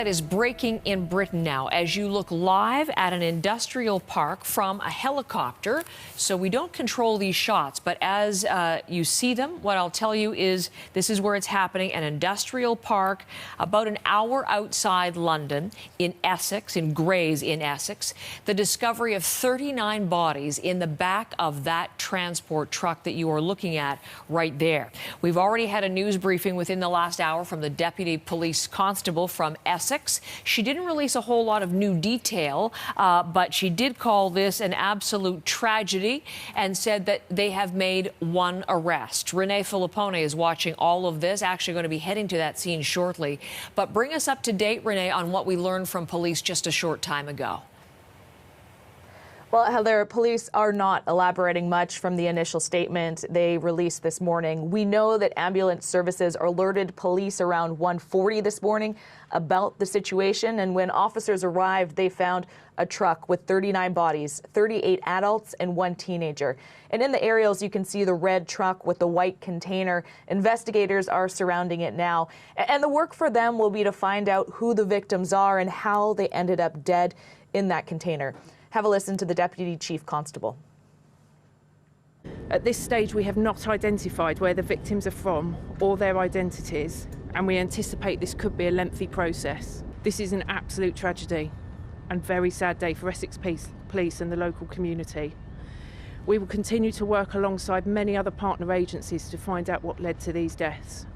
That is breaking in Britain now as you look live at an industrial park from a helicopter. So we don't control these shots, but as you see them, what I'll tell you is this is where it's happening, an industrial park about an hour outside London in Essex, in Grays in Essex. The discovery of 39 bodies in the back of that transport truck that you are looking at right there. We've already had a news briefing within the last hour from the deputy police constable from Essex. She didn't release a whole lot of new detail, but she did call this an absolute tragedy and said that they have made one arrest. Renee Filippone is watching all of this, actually going to be heading to that scene shortly. But bring us up to date, Renee, on what we learned from police just a short time ago. Well, Heather, police are not elaborating much from the initial statement they released this morning. We know that ambulance services alerted police around 1:40 this morning about the situation, and when officers arrived, they found a truck with 39 bodies, 38 adults and one teenager. And in the aerials, you can see the red truck with the white container. Investigators are surrounding it now, and the work for them will be to find out who the victims are and how they ended up dead in that container. Have a listen to the Deputy Chief Constable. At this stage, we have not identified where the victims are from or their identities, and we anticipate this could be a lengthy process. This is an absolute tragedy and very sad day for Essex Police and the local community. We will continue to work alongside many other partner agencies to find out what led to these deaths.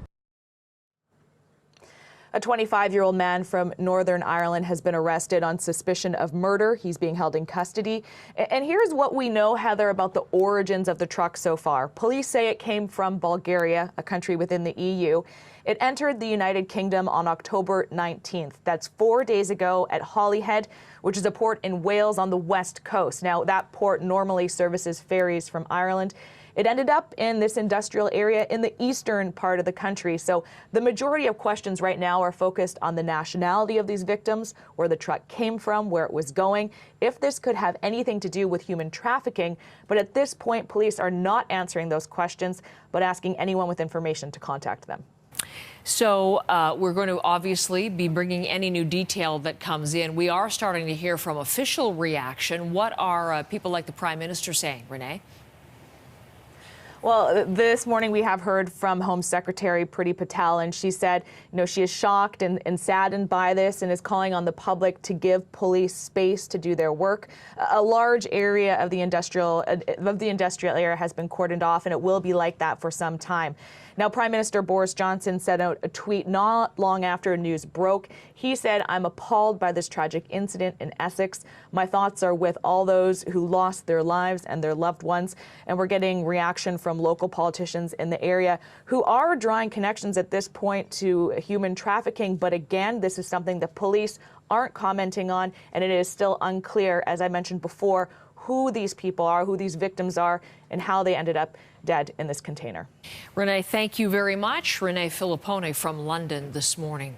A 25-year-old man from Northern Ireland has been arrested on suspicion of murder. He's being held in custody. And here's what we know, Heather, about the origins of the truck so far. Police say it came from Bulgaria, a country within the EU. It entered the United Kingdom on October 19th. That's 4 days ago at Holyhead, which is a port in Wales on the west coast. Now, that port normally services ferries from Ireland. It ended up in this industrial area in the eastern part of the country. So the majority of questions right now are focused on the nationality of these victims, where the truck came from, where it was going, if this could have anything to do with human trafficking. But at this point, police are not answering those questions, but asking anyone with information to contact them. So we're going to obviously be bringing any new detail that comes in. We are starting to hear from official reaction. What are people like the Prime Minister saying, Renee? Well, this morning we have heard from Home Secretary Priti Patel, and she said, she is shocked and saddened by this and is calling on the public to give police space to do their work. A large area of the industrial area has been cordoned off, and it will be like that for some time. Now, Prime Minister Boris Johnson sent out a tweet not long after news broke. He said, "I'm appalled by this tragic incident in Essex. My thoughts are with all those who lost their lives and their loved ones." And we're getting reaction from local politicians in the area who are drawing connections at this point to human trafficking. But again, this is something that police aren't commenting on, and it is still unclear, as I mentioned before, who these people are, who these victims are, and how they ended up dead in this container. Renee, thank you very much. Renee Filippone from London this morning.